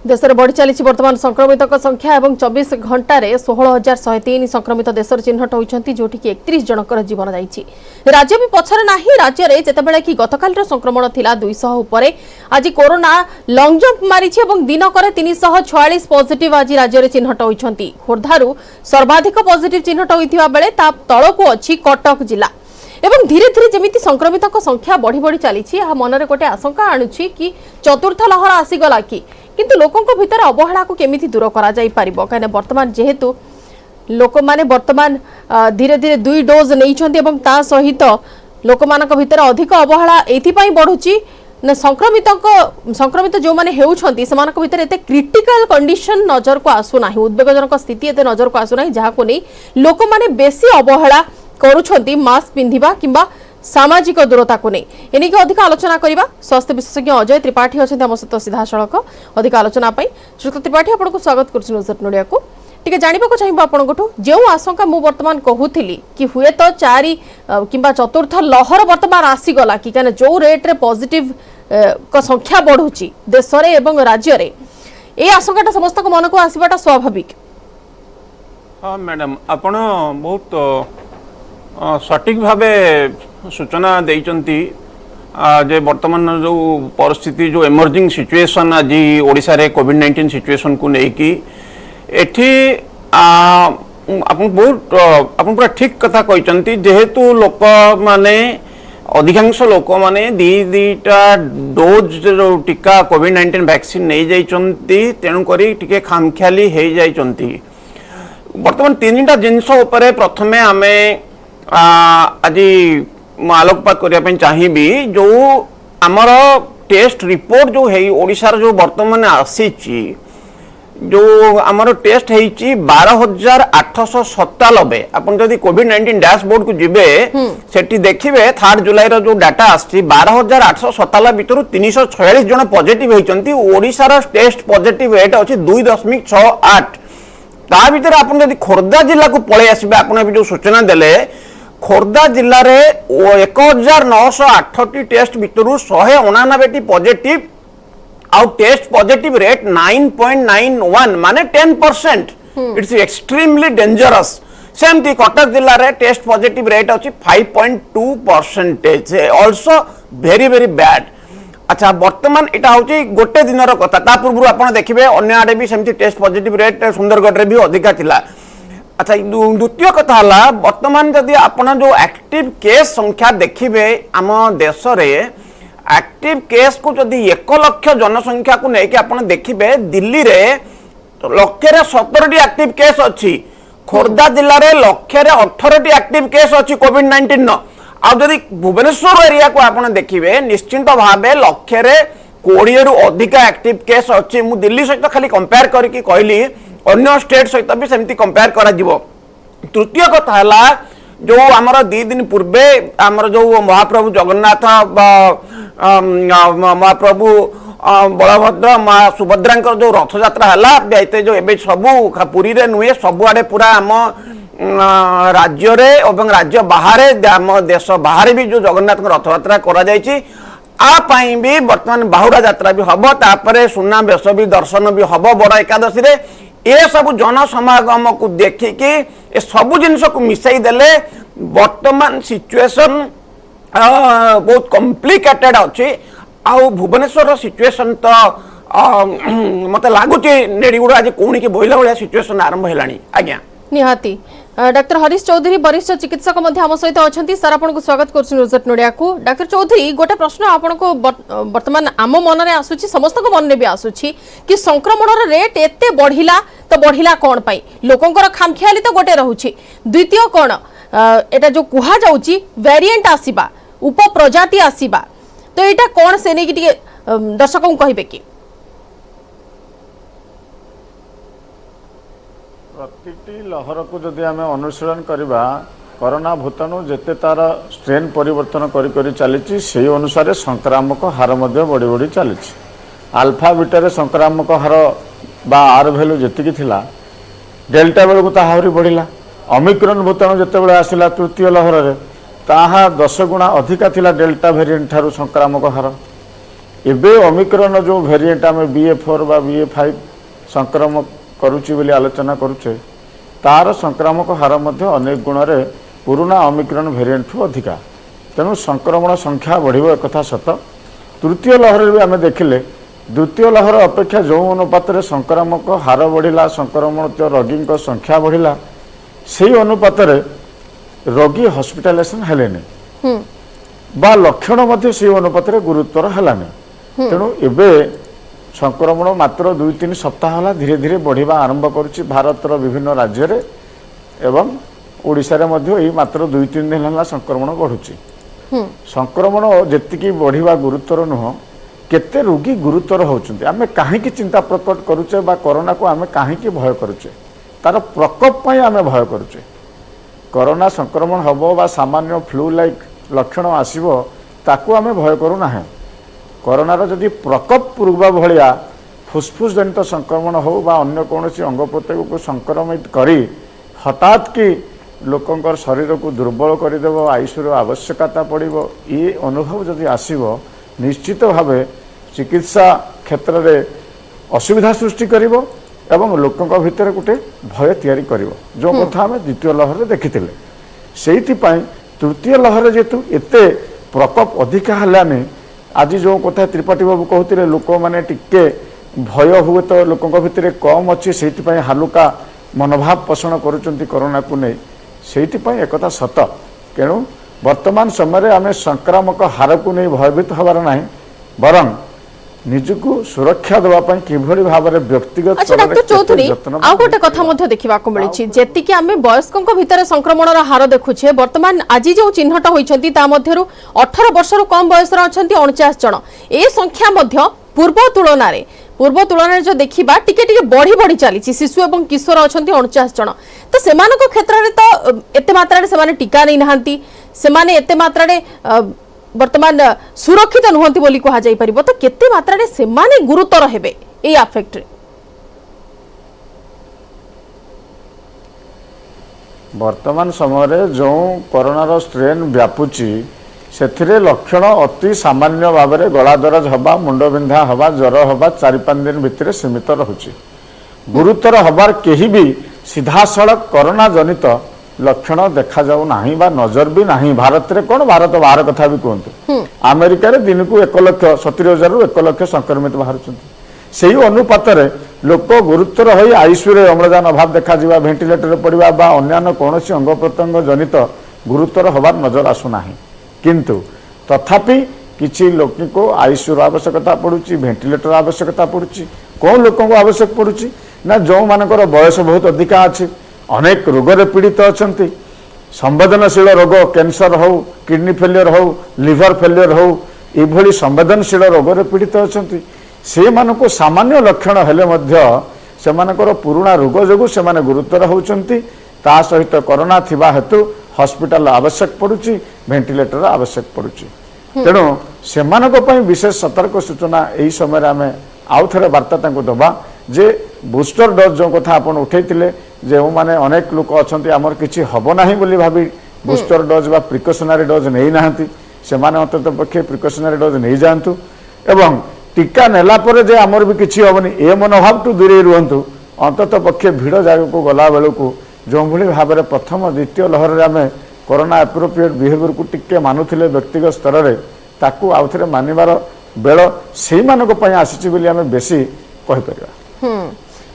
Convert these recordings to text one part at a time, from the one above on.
देश में बढ़ी चली बर्तमान संक्रमित संख्या और 24 घंटे 16,103 संक्रमित देश चिन्हट होती जोटि 31 जनकर जीवन जाइए। राज्य भी पछरे ना राज्य में जितेबाला कि गतकाल संक्रमण थिला 200 उपर आज कोरोना लंग जंप मारी दिनक 346 पॉजिटिव आज राज्य में चिन्हट होती। खोर्धारू सर्वाधिक पॉजिटिव चिन्हट होता बेले तलक अच्छी कटक जिला एवं धीरे धीरे जमी संक्रमित संख्या बढ़ी बढ़ी चली मनरे गोटे आशंका आणुची कि चतुर्थ लहर आसीगला किंतु लोकों भितर अवहेला को केमिति दूर करा जाई परिबो कने वर्तमान जेहेतु लोक माने वर्तमान धीरे धीरे 2 डोज नैछन्ती एवं ता सहित लोक मानक भितर अधिक अवहेला एथि पई बढ़ुची न संक्रमित जो माने हेउछन्ती समानक भितर एते क्रिटिकल कंडीशन नजर को आसु नाही उद्वेगजनक स्थिति एते नजर को आसु नाही जहा को नै लोक माने बेसी अवहेला करूछन्ती मास्क पिंधिबा किंबा सामाजिक दूरता को नहीं एनिक अधिक आलोचना करबा स्वास्थ्य विशेषज्ञ अजय त्रिपाठी अच्छा आम सहित सीधा सड़क अधिक आलोचना श्रीयुक्त त्रिपाठी आपको स्वागत करुडिया को टी जानवा चाहिए आपको जो आशंका मु बर्तमान कहूली कि हुए तो 4 किंबा चतुर्थ लहर बर्तमान आसीगला कि जो रेट रे पॉजिटिव संख्या बढ़ुची देश में राज्य में ये आशंका समस्त मन को आसवाटा स्वाभाविक। हाँ मैडम आपण बहुत सटीक भावे सूचना देइचंती जे वर्तमान जो परिस्थिति जो इमर्जिंग सिचुएशन आज ओडिशा रे कोविड-19 सिचुएशन को लेकी एठी आपन पूरा ठीक कथा कहचंती जेहेतु लोक माने अधिकांश लोक माने दीटा डोज टीका कोविड-19 वैक्सीन नहीं जाइचंती तेणु करी टिके खामख्याली हे जाइचंती। वर्तमान 3टा जिनस उपरे प्रथमे आमे आज आलोकपात करने चाहिए जो आमर टेस्ट रिपोर्ट जो है ओडिशार जो वर्तमान आसी जो आमर टेस्ट है 12,897 अपन जदि कोविड-19 डैशबोर्ड को जीवे सेठी देखिबे 3 जुलाई रो जो डाटा आसी 12,897 भितर 346 जन पॉजिटिव होइचंती। ओडिशार टेस्ट पॉजिटिव रेट अछि 2.68 ता भितर अपन जदि खोर्धा जिला को पळे आसीबे अपन भी जो सूचना देले खोर्धा जिले में 1908 टेस्ट भितर 199 पॉजिटिव आउ टेस्ट पॉजिटिव रेट 9.91 माने 10%। It's extremely dangerous. सेमती कटक जिले में टेस्ट पॉजिटिव रेट अच्छी 5.2% ऑल्सो वेरी वेरी बैड। अच्छा वर्तमान इटा हूँ गोटे दिन कथा ता पूर्व आप देखिए अन्य आड़े भी सेमती टेस्ट पॉजिटिव रेट सुंदरगढ़ रे भी अधिका थिला। अच्छा द्वितीय कथा है वर्तमान जदि आपन जो एक्टिव केस संख्या देखिए आम देश रे एक्टिव केस को जदि 1 लाख जनसंख्या को लेकिन आपन देखिए दिल्ली रे 1,17 एक्टिव केस अच्छी खोर्धा जिले में 1,18 एक्टिव केस अच्छी कोविड-19 आदि भुवनेश्वर एरिया को आपन देखिए निश्चिंत भाव 1,20 रु अधिक एक्टिव केस अच्छी मु दिल्ली सहित खाली कंपेयर करके कहली अन्य स्टेट सहित भी सेमती कंपेयर करा जिवो। तृतीय कथा है जो आमर 2 दिन पूर्वे आमर जो महाप्रभु जगन्नाथ महाप्रभु बलभद्र माँ सुभद्रा जो रथ यात्रा है जो एबे सबू पुरी रे नुहे सबुआडे पूरा आम राज्य रे और राज्य बाहर आम देश बाहर भी जो जगन्नाथ रथ यात्रा करा जायछि आपाई भी वर्तमान बाहुड़ा यात्रा भी हम तापर सुना बेश भी दर्शन भी हम बड़ एकादशी रे ये सब जन समागम को देखिकी ए सबू जिनस को मिसाई देले वर्तमान सिचुएशन बहुत कॉम्प्लिकेटेड अच्छी आउ भुवनेश्वर सिचुएशन तो मत लगुच नेड़ीगुड़ आज कौन की बोला भाया सिचुएशन आरंभ है आज्ञा निहाती। डॉक्टर हरीश चौधरी वरिष्ठ चिकित्सक आम सहित अच्छा सर आपको स्वागत करुडिया को। डॉक्टर चौधरी गोटे प्रश्न आपको वर्तमान आम मन में आसूची समस्त मन में भी आसूची कि संक्रमण रेट एते बढ़िला तो बढ़िला कौन पाई लोकंकर खामखियाली तो गोटे रहुची द्वितीय कौन एटा जो कुहा जाउची वेरिएंट आसीबा उप प्रजाति आसीबा तो एटा कौन से नहीं कि दर्शकों को कहिबे कि प्रति लहर को जदि आम अनुशीलन करवा कोरोना भूताणु जिते तार स्ट्रेन परिवर्तन करी चली से अनुसार संक्रामक हार बढ़ी बढ़ी चली आल्फा बीटा संक्रामक हार बा आर भैल्यू जी थिला डेल्टा बेलू आहरी बढ़ला ओमिक्रॉन भूताणु जिते आसला तृतीय लहर रे ताहा 10 गुणा अधिका थिला डेल्टा वेरिएंट ठारू संक्रामक हार एबे ओमिक्रॉन जो वेरिएंट आम BA4 बा BA5 संक्रमक करुच्ची बोली आलोचना करुचे तार संक्रामक हार मध्य अनेक गुण रे पुराना ओमिक्रॉन वेरिएंट ठू अधिका तेणु संक्रमण संख्या बढ़िबो एकथा सत। तृतीय लहर भी आम देखिले द्वितीय लहर अपेक्षा जो अनुपात रे संक्रामक हार बढ़िला संक्रमण रोगी संख्या बढ़िला से अनुपात रे रोगी हॉस्पिटलाइजेशन हेलेनी बा लक्षण मध्य से अनुपात रे गुरुतर हेलानी तेणु एबे संक्रमण मात्र 2-3 सप्ताह होला धीरे धीरे बढ़िबा आरंभ करुच्ची भारतर विभिन्न राज्य रे एवं ओडिशा रे मध्य एही मात्र 2-3 दिन होला संक्रमण बढ़ुची। संक्रमण जेतिकी बढ़िबा गुरुतर नुह केते रोगी गुरुतर होउचंती आमे काहेकि चिंता प्रकट करूचे बा कोरोना को आमे काहेकि भय करूचे तार प्रकोप पई आमे भय करूचे। कोरोना संक्रमण हबो बा सामान्य फ्लू लाइक लक्षण आसीबो ताकू आमे भय करू नाही। कोरोनार जदि प्रकोप पूर्व भलिया फुसफुस जनित संक्रमण हो बा अन्य कोनोसी अंग प्रत्यंग को संक्रमित करी हठात कि लोकंकर शरीर को दुर्बल करदेव आईसीयू आवश्यकता पड़ो ये अनुभव जदि आसीबो निश्चित भावे चिकित्सा क्षेत्र में असुविधा सृष्टि करिवो एवं लोकंक भितर गोटे भय तैयारी करिवो जो कथा आम द्वितीय लहर रे देखिथिले सेइथि पई तृतीय लहर जेतु एते प्रकोप अधिका हलानी आज जो कथा त्रिपाठी बाबू कहते लोक मैंने टिके भय हुए तो लोकों भितर कम अच्छी से हालुका मनोभाव पोषण करुँच कोरोना को नहीं से एक सत तेणु वर्तमान समय आम संक्रामक हार को नहीं भयभीत हबार ना बरं निजको सुरक्षा देवाई किभली भाव में व्यक्तिगत अच्छा डॉक्टर चौधरी आउ गोटे कथा देखा मिली जेतिकी आम वयस्कों भितर संक्रमण हार देखुचे वर्तमान आज जो चिन्हट होती 18 वर्ष कम बयस अच्छा 49 जन ए संख्या पूर्व तुलन जो देखा टिके बढ़ी बढ़ी चली शिशु और किशोर अच्छा 49 जन तो से क्षेत्र में तो एत मात्रा से टीका नहीं नहांती से एत मात्रा वर्तमान सुरक्षित नुहंती बोली कहा जाई परिबो तो केते मात्रा रे सेमाने गुरुतर हेबे ए अफेक्ट रे वर्तमान समय रे जो कोरोना रो स्ट्रेन व्यापुची सेथिरे लक्षण अति सामान्य भाव में गला दरज हवा मुंड बिंधा हवा ज्वर हवा 4-5 दिन भितर सीमित रहुची गुरुतर हबार केही भी सीधा सड़क कोरोना जनित लक्षण देखा जाऊ नाही बा नजर भी नाही भारत रे कोन भारत बाहर कथा भी कहतु अमेरिका रे दिन को 1,70,000 रु 1 लाख संक्रमित बाहर से अनुपात रे लोक गुरुतर होई आईसीयू रे अम्लजान अभाव देखा जीवा वेंटिलेटर पड़िबा बा अन्य कोनोसी अंग प्रत्यंग जनित गुरुतर हबार नजर आसु नाही किंतु तथापि किछि लोक को आईसीयू आवश्यकता पड़ुची वेंटिलेटर आवश्यकता पड़ुची कौन लोक को आवश्यक पड़ुची ना जो मानकर बयस बहुत अधिका अछि अनेक रोग रे पीड़ित अच्छा संवेदनशील रोग कैंसर हो किडनी फेलियर हो लिवर फेलियर हो ये संवेदनशील रोग रे पीड़ित अच्छा से मानको सामान्य लक्षण हेले मध्य से मानकर पुराना रोग जो से गुरुतर होउचंती ता सहित कोरोना थिबा हेतु हॉस्पिटल आवश्यक पड़ुची वेंटिलेटर आवश्यक पड़ुची तेणु से विशेष सतर्क सूचना यही समय आम आउ थे वार्ता दबा जे बूस्टर डोज जो कथा आप उठे जो माने अनेक लोक अच्छा आमर किसी हम ना बोली भावी बूस्टर डोज बा प्रिकसनारी डोज नहीं नाहंती से माने अंतत पक्षे प्रिकसनारी डोज नहीं जातु एवं टीका नेला परे जे आमर भी किसी हेनी ए मनोभाव टू दूरे रुहतु अंतत पक्षे भिड़ जगह को गला बेलू जो भली भाव में प्रथम द्वितीय लहर में आम कोरोना एप्रोप्रिएट बिहेवियर को टिके मानुले व्यक्तिगत स्तर में ताकू आउ थे मानवर बेल से आसी बेसी कहीपर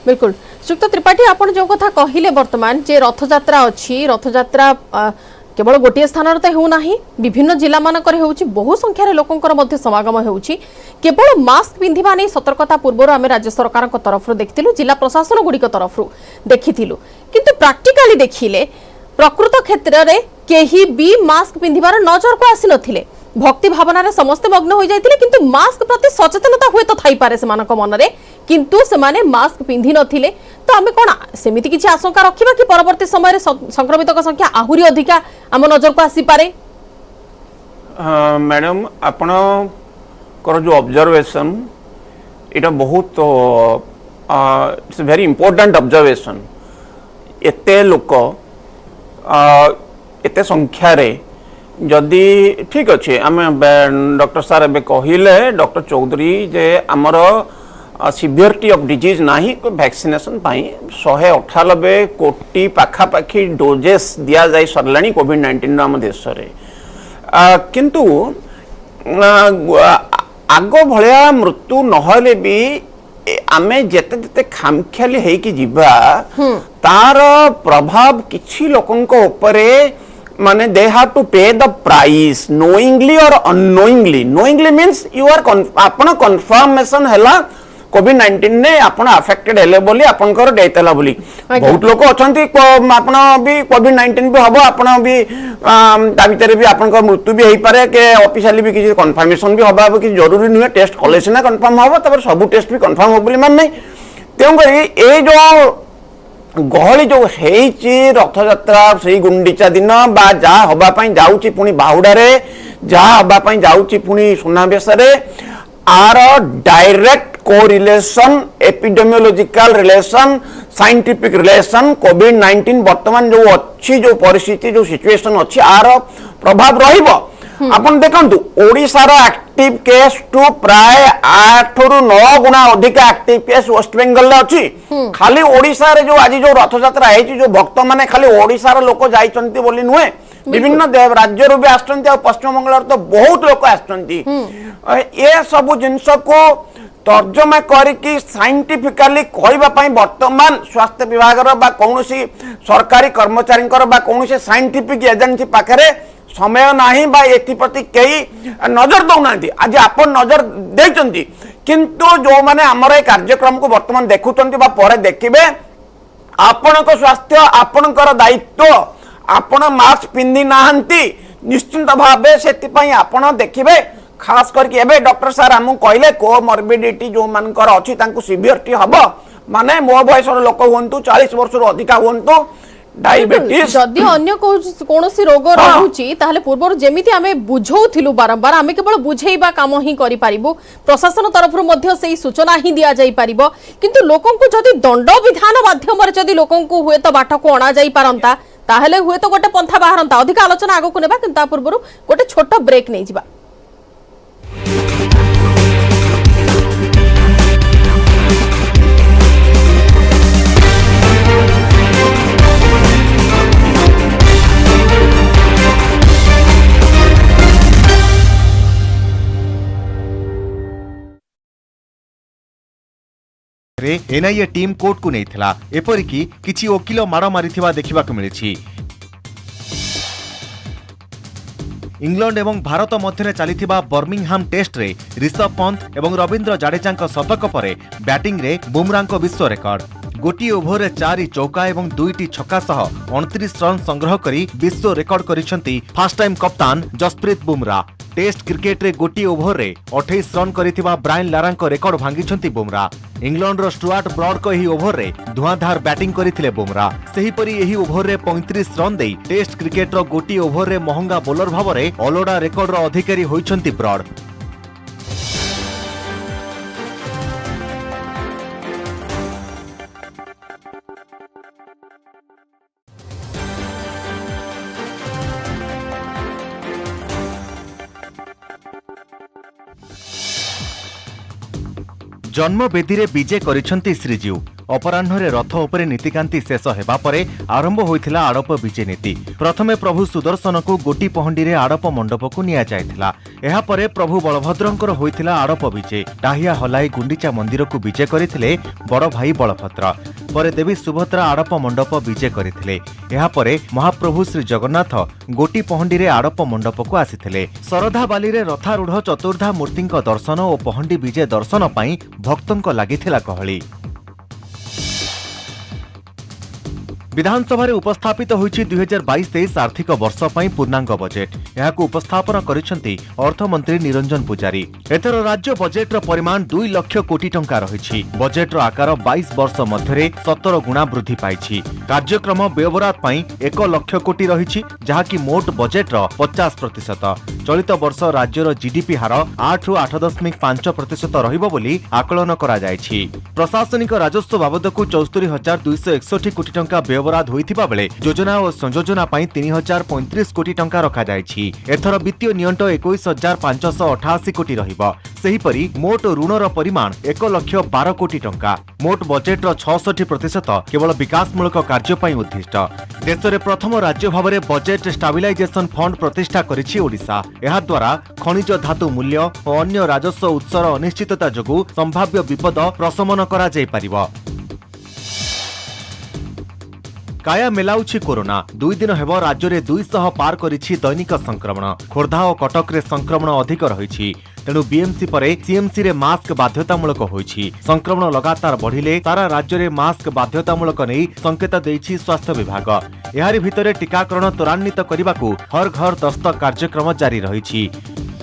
बिल्कुल सुक्त त्रिपाठी आपण जो कथा कहिले वर्तमान जे रथयात्रा अच्छी रथयात्रा केवल गोटे स्थान तो होना विभिन्न जिला मानकर होउची बहु संख्यार लोकंकर मध्य समागम होउची केवल मास्क पिंधिबा नै सतर्कता पूर्व आम राज्य सरकार तरफ देखिलु जिला प्रशासन गुड़िक तरफ देखिलु किंतु प्रैक्टिकली देखिले प्रकृत क्षेत्र में केही भी मास्क पिंधिबार नजर को आसी नथिले भक्ति भावना रे समस्त मग्न हो जाइतिले किंतु मास्क प्रति सचेतनता हुए तो थाई पारे सेमानक मनरे किंतु सेमाने मास्क पिंधि नथिले तो आमे कोन सेमिति किछि आशंका रखिबा कि परवर्ती समय रे संक्रमितक संख्या आहुरी अधिका आम नजर को आसी पारे मैडम आपण कर जो ऑब्जर्वेशन इटा बहुत इट्स वेरी इंपोर्टेंट ऑब्जर्वेशन एते लोक एते संख्या रे जदि ठीक अच्छे आम डॉक्टर सार एबे कहले डॉक्टर चौधरी जे आमर सिवियरिटी ऑफ डिजीज नाही वैक्सीनेशन पाई 198 कोटी पाखापाखी डोजेस दिया जाई सरलाणी कोविड-19 आम देश रे किंतु आग भलिया मृत्यु नहले भी आमे जेते जेते खामख्याली हेकी जीवा तार प्रभाव किछि लोकंक ऊपरे माने they have to pay the price knowingly और unknowingly knowingly means you are आपण कन्फर्मेशन हैला कोविड-19 ने आपण अफेक्टेड हेले बोली आपनकर डेथ हला बोली बहुत लोक अछंती आपण भी कोविड-19 भी हबो आपण भी ता भीतर भी आपनकर मृत्यु भी हेई पारे के ऑफिशियली भी किछि कन्फर्मेशन भी हबा कि जरूरी नुहे टेस्ट कले सिना कन्फर्म हबो तबर सब टेस्ट भी कन्फर्म हो बोली मान नै तेउ करी ए जो गहली जो हेची रथयात्रा से गुंडीचा दिन बा जा हबा पई जाउची पुनी बाहुडारे जा हबा पई जाउची पुनी सुनाबेस रे आर direct correlation epidemiological relation scientific relation कोविड-19 वर्तमान जो अच्छी जो परिस्थिति जो सिचुएशन अच्छी आर प्रभाव रहिबो आपण देखंतु ओडिसा रो एक्टिव केस टू प्राय 8 रु 9 गुना अधिक एक्टिव केस वेस्ट बेंगल रे अछि खाली ओडिसा रे जो आज जो रथ यात्रा हेची जो भक्त माने खाली ओडिसा रो लोक जाइचंती बोली नुहे विभिन्न राज्य रू भी आछंती आ पश्चिम बंगाल तो बहुत लोक आछंती ए सब जिंस को तर्जमा करके साइंटिफिकली कहबा पई वर्तमान स्वास्थ्य विभाग रो बा कोनोसी सरकारी कर्मचारी बा कोनोसी साइंटिफिक एजेंसी पाखरे समय नाही बा एथि प्रति कई नजर दउनांती आज आपण नजर देचंती किंतु जो माने हमर ए कार्यक्रम को वर्तमान देखुचंती बा परे देखिबे आपनक स्वास्थ्य आपनकर दायित्व आपण मास्क पिंदी नाहंती निश्चित भाबे सेति पई आपण देखिबे खास करके एबे डॉक्टर सार हमु कहले कोमॉर्बिडिटी जो मानकर अछि तांकु सिवियरिटी हबो माने मो बयसर लोक होंतु 40 वर्ष रो अधिका होंतु डायबिटीज जदि अन्य कोनोसी रोग रहुची ताहले पूर्वर जेमिति आमे बुझौथिलु बारंबार आमे केवल बुझेइबा काम ही करि पारिबो प्रशासन तरफ रु मध्ये सेही सूचना ही दिया जाई पारिबो किंतु लोकन को जदि दंड विधान माध्यम रे जदि लोकन को हुए तो बाट को अणा जाई पारंता ताहले हुए तो गोटे पंथा बाहरंता अधिक आलोचना आगो को नेबा किंतु पूर्वर गोटे छोटो ब्रेक नै जिबा एनआईए टीम कोर्ट को नहीं थिला एपरिकी किछि वकील माड़ मारिथिबा देखिबाक मिलिछि। इंग्लैंड एवं भारत मध्य चलीथिबा बर्मिंगहाम टेस्ट रे ऋषभ पंत एवं रविंद्र जाडेजा शतक परे बैटिंग रे बुमराह विश्व रेकर्ड गोटी ओभर 4 चौका एवं 2 छक्का सह 29 रन संग्रह करी विश्व रेकर्ड करिसेंती फर्स्ट टाइम कप्तान जसप्रीत बुमराह। टेस्ट क्रिकेट रे गोटी ओभर रे 28 रन करिथिबा ब्रायन लारा रेकर्ड भांगिछंती बुमराह। इंग्लैंड रो स्टुआर्ट ब्रॉड को एही ओभर रे धुआंधार बैटिंग करिथिले बुमराह। सेही परी एही ओभर रे 35 रन देई टेस्ट क्रिकेट रो गोटी ओभर रे महंगा बोलर भाव रे ऑलोडा रेकर्ड रो अधिकारी होइछंती ब्रॉड। जन्मवेदी रे विजय करिसंती श्रीजीव। अपराह्न रथ उपरे नीतिकांति शेष हेबा परे आरंभ होइथिला आड़प विजय नीति। प्रथमे प्रभु सुदर्शन को गोटी पहंडी रे आड़प मंडप को निया जायथिला। एहा परे प्रभु बलभद्रंकर होइथिला आड़प विजय। डाहिया हलाई गुंडीचा मंदिर को विजय करिथिले बड़ भाई बलभद्र। परे देवी सुभद्रा आड़प मंडप विजय करिथिले। एहा परे महाप्रभु श्री जगन्नाथ गोटी पहंडी रे आड़प मंडप को आसिथिले। शरधा बाली रे रथारूढ़ चतुर्धा मूर्तिंक दर्शन और पहंडी विजय दर्शन पई भक्तंक लागिथिला गहली। विधानसभा उपस्थापित होइछि 2022-23 आर्थिक वर्ष पई पूर्णांग बजेट। एहाकु उपस्थापन करिसेंती अर्थमंत्री निरंजन पुजारी। एथर राज्य बजेट रो परिमाण 2 लाख कोटी टंका रहिछि। बजेट रो आकार 22 वर्ष मध्यरे 17 गुणा वृद्धि पाइछि। कार्यक्रम व्यवहार पई 1 लाख कोटी रहिछि जहाकि मोट बजेट रो 50%। चलित वर्ष राज्य रो जीडीपी हार 8 रु 8.5% रहिबो बोली आकलन करा जायछि। प्रशासनिक राजस्व बाबदकु 74,261 कोटी टंका ବ୍ୟୟବରାଦ ହୋଇଥିବା ବେଲେ ଯୋଜନା ଓ ସଂଯୋଜନା ପାଇଁ 3035 କୋଟି ଟଙ୍କା ରଖାଯାଇଛି। ଏଥର ବିତ୍ତୀୟ ନିଅଣ୍ଟ 21588 କୋଟି ରହିବ। ସେହିପରି ମୋଟ ଋଣର ପରିମାଣ 1,12 କୋଟି ଟଙ୍କା। ମୋଟ ବଜେଟ୍ର 66% କେବଳ ବିକାଶମୂଳକ କାର୍ଯ୍ୟ ପାଇଁ ଉଦ୍ଦିଷ୍ଟ। ଦେଶରେ ପ୍ରଥମ ରାଜ୍ୟ ଭାବରେ ବଜେଟ୍ ଷ୍ଟାବିଲାଇଜେସନ ଫଣ୍ଡ ପ୍ରତିଷ୍ଠା କରିଛି ଓଡ଼ିଶା। ଏହାଦ୍ୱାରା ଖଣିଜ ଧାତୁ ମୂଲ୍ୟ ଓ ଅନ୍ୟ ରାଜସ୍ୱ ଉତ୍ସର ଅନିଶ୍ଚିତତା ଯୋଗୁଁ ସମ୍ଭାବ୍ୟ ବିପଦ ପ୍ରଶମନ କରାଯାଇପାରିବ। କାୟା ମେଲାଉଛି କୋରୋନା। 2 ଦିନ ହେବ ରାଜ୍ୟରେ 200 ପାର କରିଛି ଦୈନିକ ସଂକ୍ରମଣ। ଖୋର୍ଦ୍ଧା ଓ କଟକରେ ସଂକ୍ରମଣ ଅଧିକ ରହିଛି। ତେଣୁ ବିଏମ୍ସି ପରେ ସିଏମ୍ସିରେ ମାସ୍କ ବାଧ୍ୟତାମୂଳକ ହୋଇଛି। ସଂକ୍ରମଣ ଲଗାତାର ବଢ଼ିଲେ ସାରା ରାଜ୍ୟରେ ମାସ୍କ ବାଧ୍ୟତାମୂଳକ ନେଇ ସଂକେତ ଦେଇଛି ସ୍ୱାସ୍ଥ୍ୟ ବିଭାଗ। ଏହାରି ଭିତରେ ଟିକାକରଣ ତ୍ୱରାନ୍ୱିତ କରିବାକୁ ହର ଘର ଦସ୍ତକ କାର୍ଯ୍ୟକ୍ରମ ଜାରି ରହିଛି।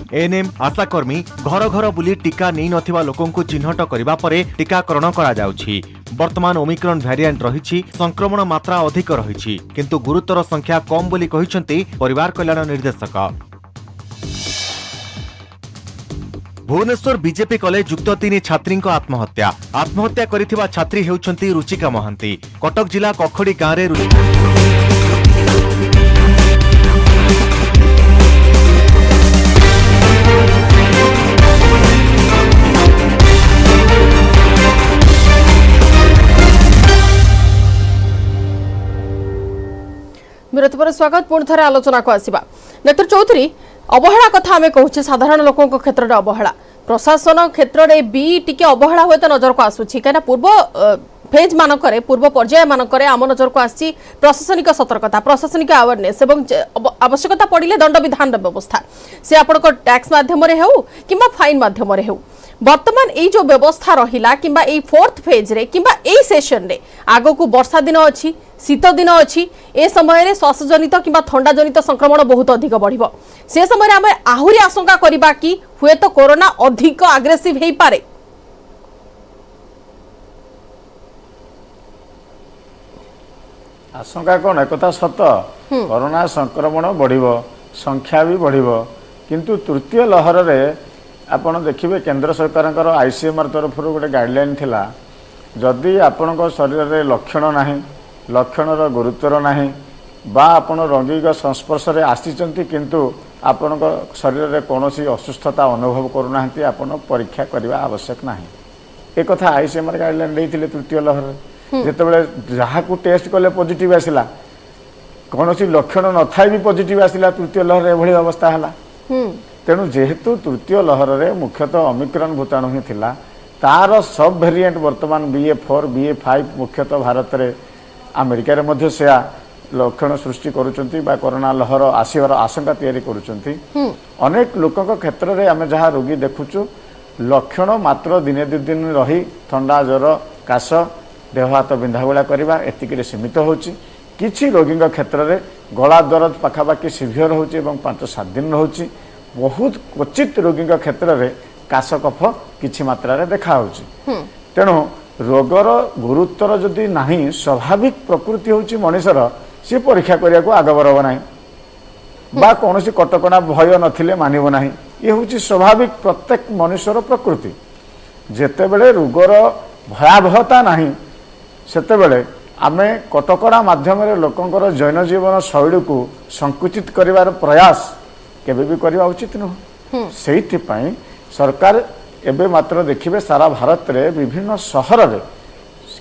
एएनएम आशाकर्मी घर घर बुली टीका नहीं नथिबा लोकंकु चिन्हट करिबा परे टीकाकरण करा जाउछि। वर्तमान ओमिक्रॉन वेरिएंट रहिछि, संक्रमण मात्रा अधिक रहिछि, किंतु गुरुतर संख्या कम बोली कहिसंती परिवार कल्याण निर्देशक। भुवनेश्वर बीजेपी कॉलेज युक्त 3 छात्री आत्महत्या करिथिबा छात्री हेउछंती रुचिका महांती। कटक जिला कखड़ी गाँव रे विरति पर स्वागत। पुणी थे आलोचना को आसवा। डॉक्टर चौधरी, अवहेला कथा आम कहूँ साधारण लोकों क्षेत्र में अवहेला, प्रशासन क्षेत्र में भी टिके अवहेला हुए तो नजर को आसूची कहीं पूर्व फेज मानक पूर्व पर्याय मानक आम नजर को आसी प्रशासनिक सतर्कता, प्रशासनिक अवेयरनेस और आवश्यकता पड़े दंड विधान व्यवस्था से आपण टैक्स माध्यम हो कि फाइन माध्यम हो। वर्तमान ये जो व्यवस्था रहिला किंबा ए 4th फेज रे किंबा ए सेशन रे आगो को वर्षा दिन अच्छी, शीत दिन अच्छी, ए समय रे श्वासजनित किंबा थंडा जनित संक्रमण बहुत अधिक बढ़िबो। से समय आम आहुरी आशंका करिबा कि हुए तो कोरोना अधिक आग्रेसिव हेई पारे। आशंका कौन एक सत, कोरोना संक्रमण बढ़िबो, संख्या भी बढ़िबो, किंतु तृतीय लहर रे आपण देखिए केंद्र सरकार आईसीएमआर तरफ गोटे गाइडलाइन थिला, जदि आपण शरीर में लक्षण नाही, लक्षणर गुरुत्वर नाही बा आपण रोगी संस्पर्श में आसीचंती किंतु आपण शरीर में कौन असुस्थता अनुभव करूना, आपण परीक्षा करने आवश्यक नाही। एक कथा आईसीएमआर गाइडलाइन देते तृतीय लहर जितेबाला जहाँ को टेस्ट कले पॉजिटिव आसला, कौन लक्षण न था भी पॉजिटिव आसला, तृतीय लहर एभली अवस्था है। तेणु जेहेतु तृतीय लहर रे मुख्यतः ओमिक्रॉन भूताणु ही थिला, तार सब वेरिएंट वर्तमान BA4 BA5 मुख्यतः भारत रे अमेरिका रे मध्य से लक्षण सृष्टि करुचंती बा कोरोना लहर आसीबार आशंका तैयारी करुचंती। अनेक लोकों क्षेत्र में आम जहाँ रोगी देखुचु लक्षण मात्र दिने 2 दिन रही ठंडा ज्वर काश देह हाथ बिंधा गुला करवा एतिक सीमित होची। किछि रोगी क्षेत्र में गला दर्द पाखापाखि सिभियर होची एवं 5-7 दिन रोची। बहुत क्वचित रोगी क्षेत्र में काश कफ किछि मात्रा रे देखा होची। तेणु रोगर गुरुत्वर जदि नाही, स्वाभाविक प्रकृति होची मनुष्यर, सी परीक्षा करिया को आग बरब नाही बा कौनसी कटकणा भय नथिले मानिब नाही। ये होची स्वाभाविक प्रत्येक मनुष्यर प्रकृति। जेतेबेले रोगर भयावहता नाही सेतेबेले आमे कटकणा माध्यम लोकंकर जैन जीवन शैली को संकुचित करिवार प्रयास केबे भी करवा उचित नुह। से सरकार एबे मात्र देखिए सारा भारत रे विभिन्न सहर रे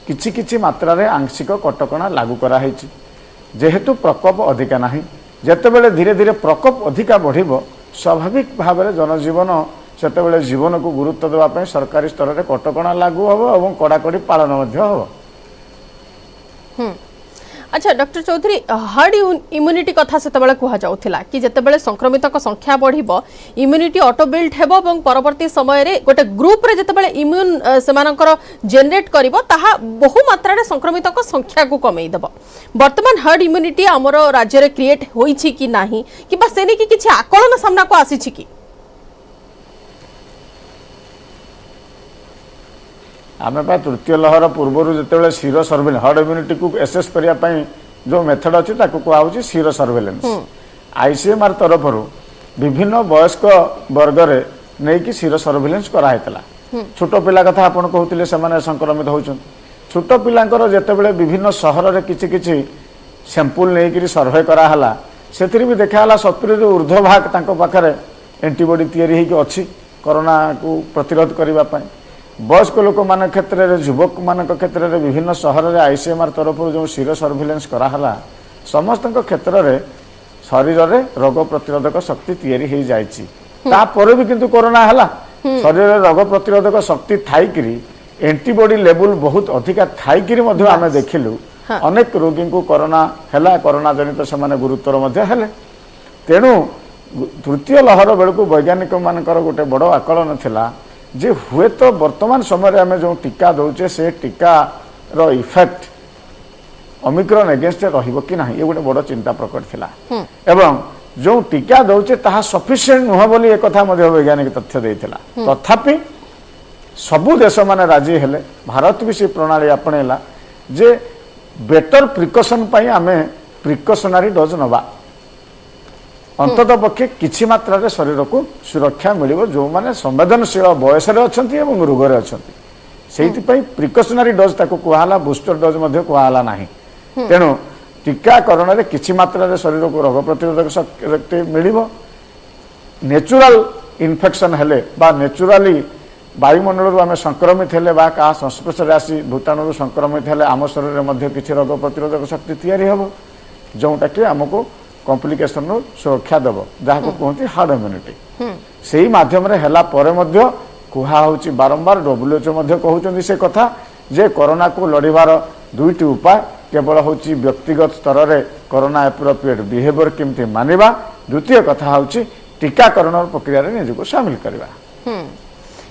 किछि किछि मात्रा रे आंशिक कटकणा लागू करा हैछि। जेहेतु प्रकोप अधिका नाही, जेतेबेले धीरे धीरे प्रकोप अधिका बढ़िबो, स्वाभाविक भाव में जनजीवन सेतेबेले जीवन को गुरुत्व देवा पय सरकारी स्तर रे कटकणा लागू हबो एवं कड़ाकड़ी पालन मध्य हबो। अच्छा डॉक्टर चौधरी, हर्ड इम्यूनिटी कथा से कह जाउथिला कि जेतेबेले संक्रमित संख्या बढ़िबो, इम्यूनिटी ऑटो बिल्ड हेबो और परवर्ती समय रे गोटे ग्रुप रे जेतेबेले इम्यून सेमानकर जनरेट करिवो ताहा बहु मात्रा रे संक्रमित संख्या को कमेई देबो। वर्तमान हर्ड इम्यूनिटी हमर राज्य रे क्रिएट होईछि कि नाही, किबा सेने कि किछि आकलन सामना को आसीछि कि? आम तृतीय लहर पूर्व जिते सीरो सर्वेलेंस हर्ड इम्यूनिटी को एसेस करने जो मेथड अच्छी कहूँ सीरो सर्वेलेंस आईसीएमआर तरफ विभिन्न वयस्क वर्ग रे नहीं कि सीरो सर्वेलेंस कराइला। छोट पिला कथा आप कहते से संक्रमित होती, छोट पिलांकर जेतेबेले विभिन्न सहर रे किछि किछि सैंपल नहीं सर्वे कराला से भी देखाला 70 ऊर्ध्व भाग तांको पाखरे एंटीबॉडी तैयारी होगी अच्छी कोरोना को प्रतिरोध करने वयस्क लोक मान क्षेत्र में युवक मान क्षेत्र में विभिन्न सहर में आईसीएमआर तरफ जो सीरो सर्भिलेंस कराला समस्त क्षेत्र में शरीर में रोग प्रतिरोधक शक्ति तैयारी हो जापर भी किंतु कोरोना है शरीर में रोग प्रतिरोधक शक्ति थाइकरी एंटीबॉडी लेवल बहुत अधिका थाइकरी आम देखिलु अनेक रोगी को कोरोना है कोरोना जनित से गुरुतर हेले तेणु तृतीय लहर बेलू वैज्ञानिक मानकर गोटे बड़ आकलन थिला जे हुए तो वर्तमान समय आम जो टीका दौचे से टीकार इफेक्ट ओमिक्रॉन एगेंस्ट रहिबो कि नहीं ये गोटे बड़ चिंता प्रकट थिला एवं जो टीका दौचे ताहा सफिशिएंट नुह बोली एक कथा मध्य वैज्ञानिक तथ्य देथिला तथापि सबु देश माने राजी हेले भारत भी से प्रणाली आपणेला जे बेटर प्रिकॉशन पाई आमे प्रिकॉशनरी डोज नबा अंतत पक्षे किछि मात्रा रे शरीर को सुरक्षा मिलिबो जो माने संवेदनशील बयस रे अछंती एवं रोग रे अछंती सेहिति पई प्रिकॉशनरी डोज ताको कुहाला बूस्टर डोज मध्ये कुहाला नाही तेणु टीकाकरण रे किछि मात्रा रे शरीर को रोग प्रतिरोधक शक्ति मिलिबो नेचुरल इन्फेक्शन हेले बा नेचुरली वायुमंडल आम संक्रमित हेले बा का संस्पर्श आसी भूताणु संक्रमित हेले आम शरीर में किसी रोग प्रतिरोधक शक्ति तैयारी हम जोटा कि आमको कॉम्प्लिकेशन सुरक्षा देव जहाँ को कहते हार्ड इम्यूनिटी से ही माध्यम कहूँ बारंबार WHO कहते से कथा जे कोरोना को लड़ार दुईटी उपाय केवल हूँ व्यक्तिगत स्तर में कोरोना एप्रोप्रिएट बिहेवियर केमती मानिबा द्वितीय कथा हूँ टीकाकरण प्रक्रिया निजको सामिल करवा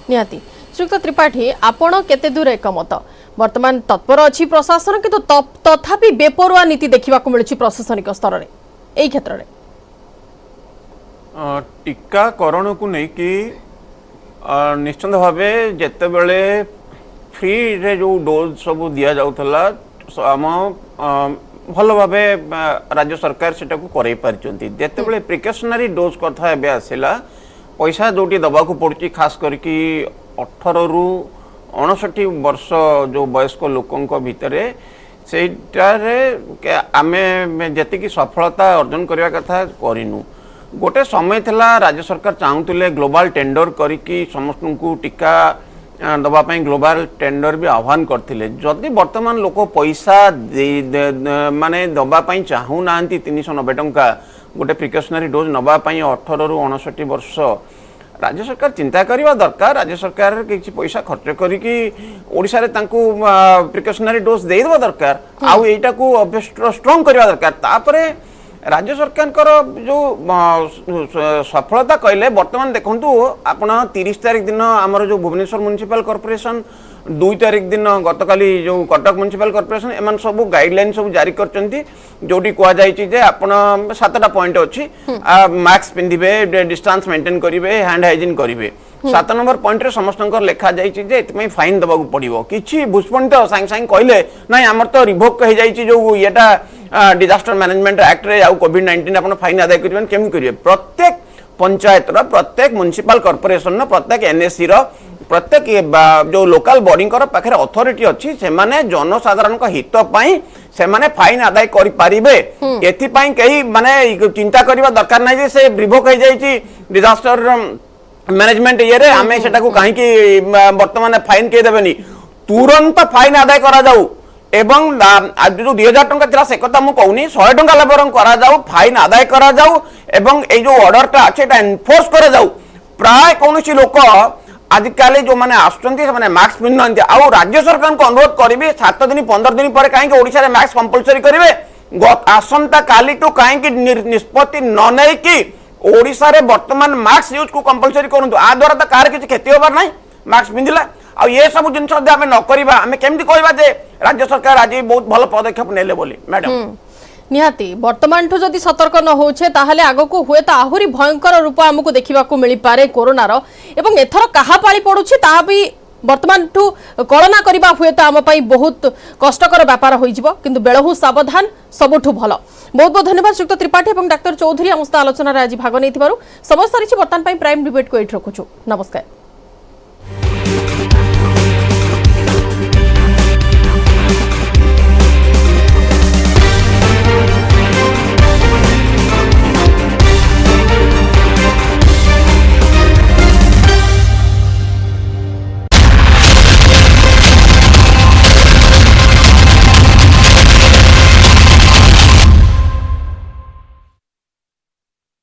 निहाती श्रीयुक्त त्रिपाठी आपण केते दूर एकमत वर्तमान तत्पर अच्छी प्रशासन किंतु तथापि बेपरुआ नीति देखा मिलूँ प्रशासनिक स्तर में यही क्षेत्र में टीकाकरण को लेकिन निश्चित भाव जिते बड़े फ्री रे जो डोज सब दि जाऊला आम भल भाव राज्य सरकार सेटा को करई पारिचंती जिते बड़े प्रिकॉशनरी डोज कथा एबे आसिला पैसा जोटी दबाक पड़ुची खास करके 18 रु 59 वर्ष जो वयस्क लोकों भितर सेटारे आमे जति सफलता अर्जन करने कथा करिनु गोटे समय थिला राज्य सरकार चाहूले ग्लोबल टेंडर करिकी समस्त को टीका दवापाई ग्लोबल टेंडर भी आह्वान करथिले जदि वर्तमान लोक पैसा माने दवापाई चाहू नांती 390 टंका गोटे प्रिकॉशनरी डोज नवापाई 18 रु 59 वर्ष राज्य सरकार चिंता करवा दरकार राज्य सरकार किसी पैसा खर्च करिकी ओडिशा रे तांकू प्रिकॉशनरी डोज देवा दरकार आउ एटा को स्ट्रांग करवा दरकार तापरे राज्य सरकार जो सफलता कहले वर्तमान देखंतु आपण 30 तारिख दिन आमर जो भुवनेश्वर म्युनिसिपल कॉर्पोरेशन 2 तारिख दिन गतकाली जो कटक म्युनिसिपल कॉर्पोरेशन एमन सब गाइडलाइन सब जारी करचंती जोटी कुआ जायछि जे आपण 7टा पॉइंट अछि मास्क पिंधिबे डिस्टेंस मेंटेन करिवे हैंड हाइजीन करिवे 7 नंबर पॉइंट रे समस्तंकर लेखा जायछि जे एतमै फाइन दबाकू पड़िबो किछि बुझपन तो सांग सांग कहले नाही हमर तो रिवोक कहि जायछि जो एटा डिजास्टर मैनेजमेंट एक्ट रे आउ कोविड-19 आपण फाइन आदाय करिवेन केम करिवे प्रत्येक पंचायत रो प्रत्येक म्युनिसिपल कॉर्पोरेशन रो प्रत्येक एनएससी रो प्रत्येक जो लोकल बॉडी पाखे अथॉरिटी अच्छी से माने जनसाधारण हित पाई से माने फाइन आदाय करि पारिबे एथिपाई कहीं माने चिंता करबा दरकार नै जे से रिवोक हो जाई डिजास्टर मैनेजमेंट ये रे आमे सेटा को काहे कि वर्तमान फाइन के देबेनी तुरंत फाइन आदाय करा जाऊ एवं आज जो 2000 टंका थिला से कथा मु कहूनी 100 टंका लेबरन करा जाऊ फाइन आदाय करा जाऊ एवं ए जो ऑर्डर ता अछि एटा एनफोर्स करा जाऊ प्राय कोनोसी लोक आजिकल जो मैंने आसुच्च मास्क पिंधुना आउ राज्य सरकार को अनुरोध करी 7 दिन 15 दिन पर कहीं ओडिशा रे मास्क कंपलसरी करेंगे आसंता काली टू कहीं निष्पत्ति न नहीं कि ओडिशा रे वर्तमान मास्क यूज को कंपलसरी करूँ आ द्वारा तो कार किसी क्षति होबार ना मास्क पिंधिला आ ये सब जिन आम न करवा आम केमती कहवा जे राज्य सरकार आज बहुत भल पदक्षेप नेले बोली मैडम निहाती वर्तमान ठू जदि सतर्क न होछे ताहले आगको हुए तो आहुरी भयंकर रूप आमको देखा मिल पारे कोरोनार एवं एथर कहा पाली पड़ुछि ता भी वर्तमान ठू कलना करबा हुए तो आम पई बहुत कष्टकर व्यापार होई जिवो किंतु बेलहु सावधान सबठू भल बहुत बहुत धन्यवाद श्रीयुक्त त्रिपाठी और डाक्टर चौधरी आम सहित आलोचना आज भाग नहीं समय सारी वर्तमान प्राइम डिबेट को ये रखुछु नमस्कार।